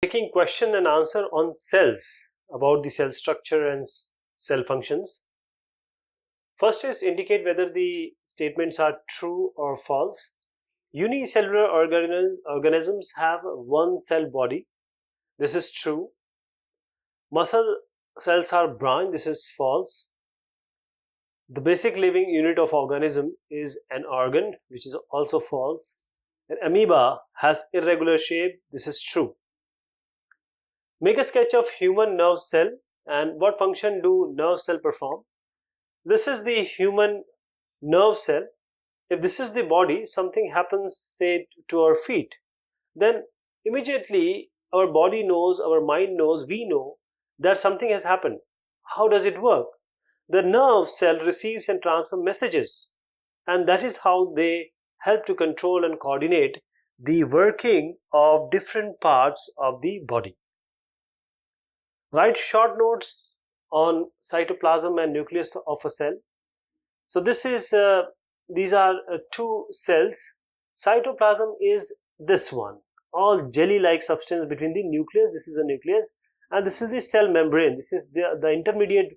Taking question and answer on cells, about the cell structure and cell functions. First is indicate whether the statements are true or false. Unicellular organisms have one cell body. This is true. Muscle cells are branched. This is false. The basic living unit of organism is an organ, which is also false. An amoeba has irregular shape. This is true. Make a sketch of human nerve cell and what function do nerve cell perform. This is the human nerve cell. If this is the body, something happens, say, to our feet, then immediately our body knows, our mind knows, we know that something has happened. How does it work? The nerve cell receives and transfers messages, and that is how they help to control and coordinate the working of different parts of the body. Write short notes on cytoplasm and nucleus of a cell. So this is these are two cells. Cytoplasm is this one, all jelly-like substance between the nucleus. This is the nucleus, and this is the cell membrane. This is the intermediate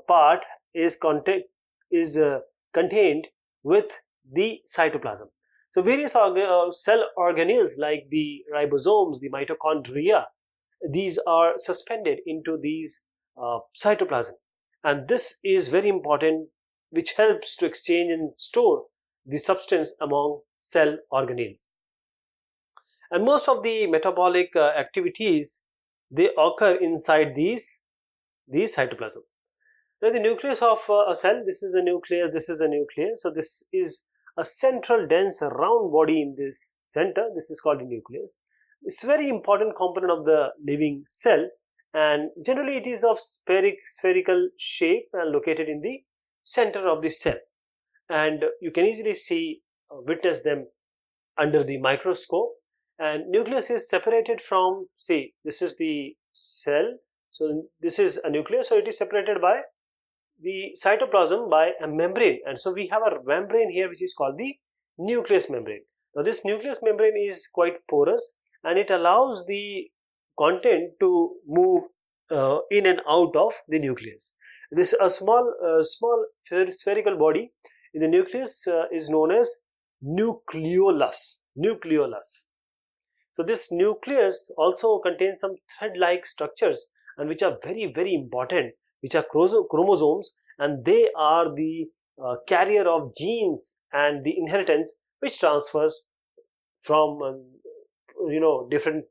part is contained with the cytoplasm. So various cell organelles like the ribosomes, the mitochondria, these are suspended into these cytoplasm, and this is very important, which helps to exchange and store the substance among cell organelles. And most of the metabolic activities, they occur inside these cytoplasm. Now the nucleus of a cell, this is a nucleus, this is a nucleus. So this is a central dense round body in this center. This is called the nucleus. It's a very important component of the living cell, and generally it is of spherical shape and located in the center of the cell, and you can easily witness them under the microscope. And nucleus is separated from, see, this is the cell, so this is a nucleus, so it is separated by the cytoplasm by a membrane, and so we have a membrane here which is called the nucleus membrane. Now this nucleus membrane is quite porous, and it allows the content to move in and out of the nucleus. This a small spherical body in the nucleus is known as nucleolus. So this nucleus also contains some thread-like structures, and which are very important, which are chromosomes, and they are the carrier of genes and the inheritance which transfers from different,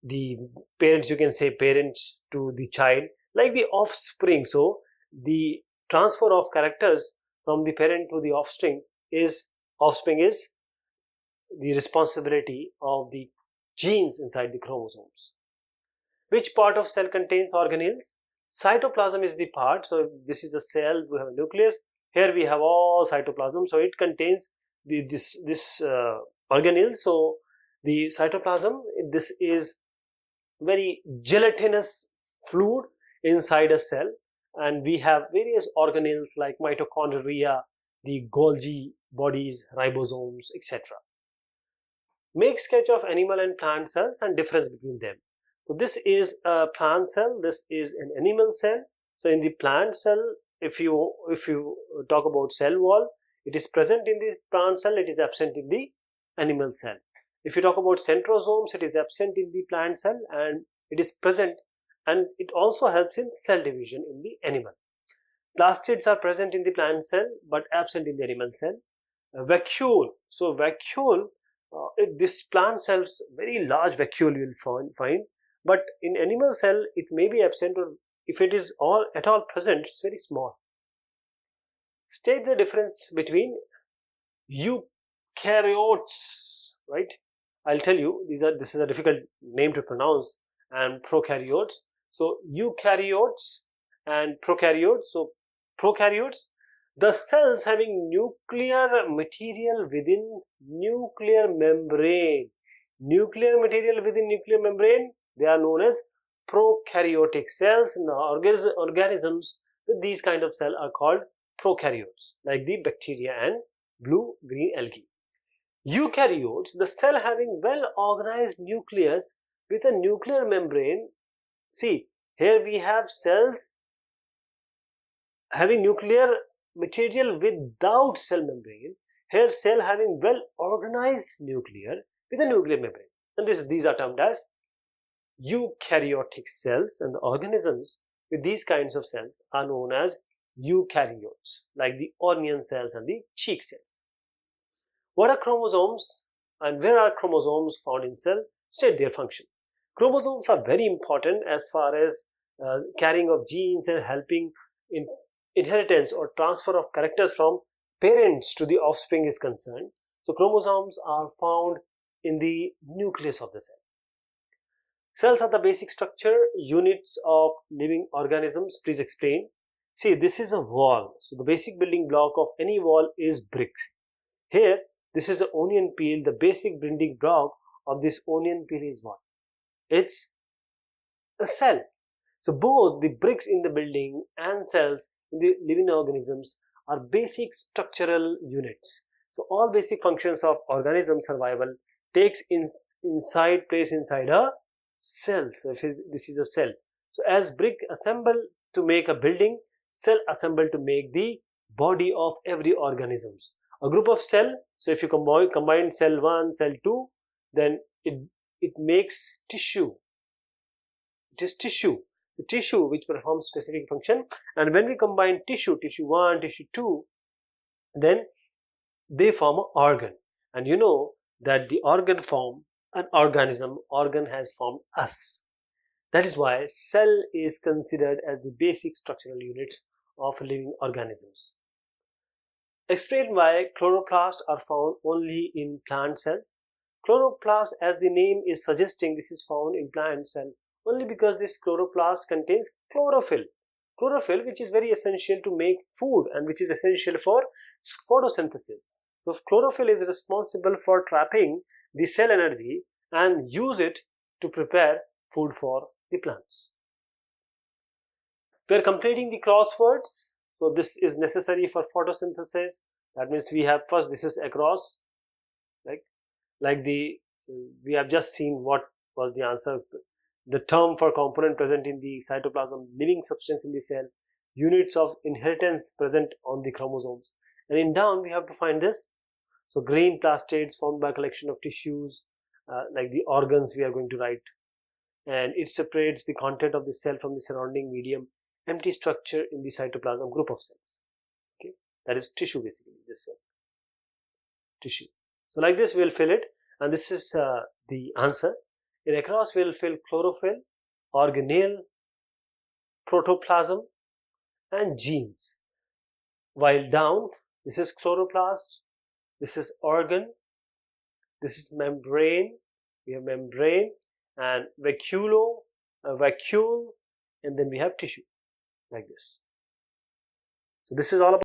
the parents, you can say parents to the child, like the offspring. So the transfer of characters from the parent to the offspring is the responsibility of the genes inside the chromosomes. Which part of cell contains organelles? Cytoplasm is the part. So if this is a cell, we have a nucleus, here we have all cytoplasm, so it contains this organelle. So the cytoplasm, this is very gelatinous fluid inside a cell, and we have various organelles like mitochondria, the Golgi bodies, ribosomes, etc. Make sketch of animal and plant cells and difference between them. So this is a plant cell, this is an animal cell. So in the plant cell, if you talk about cell wall, it is present in the plant cell, it is absent in the animal cell. If you talk about centrosomes, it is absent in the plant cell and it is present, and it also helps in cell division in the animal. Plastids are present in the plant cell but absent in the animal cell. Vacuole, so vacuole, this plant cells, very large vacuole you will find, but in animal cell it may be absent, or if it is at all present, it's very small. State the difference between eukaryotes, right? I'll tell you, this is a difficult name to pronounce, and prokaryotes. So eukaryotes and prokaryotes. So prokaryotes, the cells having nuclear material within nuclear membrane. Nuclear material within nuclear membrane, they are known as prokaryotic cells, and the organisms with these kind of cells are called prokaryotes, like the bacteria and blue-green algae. Eukaryotes, the cell having well organized nucleus with a nuclear membrane. See, here we have cells having nuclear material without cell membrane. Here cell having well organized nuclear with a nuclear membrane. And these are termed as eukaryotic cells, and the organisms with these kinds of cells are known as eukaryotes, like the onion cells and the cheek cells. What are chromosomes and where are chromosomes found in cell? State their function. Chromosomes are very important as far as carrying of genes and helping in inheritance or transfer of characters from parents to the offspring is concerned. So chromosomes are found in the nucleus of the cell. Cells are the basic structure units of living organisms. Please explain. See, this is a wall. So the basic building block of any wall is brick. Here, this is an onion peel. The basic building block of this onion peel is what? It's a cell. So both the bricks in the building and cells in the living organisms are basic structural units. So all basic functions of organism survival takes place inside a cell. So if this is a cell, so as brick assemble to make a building, cell assemble to make the body of every organisms. A group of cell, so if you combine cell 1, cell 2, then it makes tissue. It is tissue. The tissue which performs specific function, and when we combine tissue 1, tissue 2, then they form an organ. And you know that the organ form an organism, organ has formed us. That is why cell is considered as the basic structural units of living organisms. Explain why chloroplasts are found only in plant cells. Chloroplast, as the name is suggesting, this is found in plant cell only because this chloroplast contains chlorophyll. Chlorophyll, which is very essential to make food and which is essential for photosynthesis. So chlorophyll is responsible for trapping the cell energy and use it to prepare food for the plants. We are completing the crosswords. So this is necessary for photosynthesis. That means we have first, this is across, we have just seen what was the answer. The term for component present in the cytoplasm, living substance in the cell, units of inheritance present on the chromosomes. And in down we have to find this. So green plastids formed by collection of tissues, like the organs we are going to write. And it separates the content of the cell from the surrounding medium. Empty structure in the cytoplasm, group of cells. Okay, that is tissue basically, this one. Tissue. So like this we will fill it, and this is the answer. In across we will fill chlorophyll, organelle, protoplasm and genes. While down, this is chloroplast, this is organ, this is membrane, we have membrane and vacuole, and then we have tissue like this. So this is all about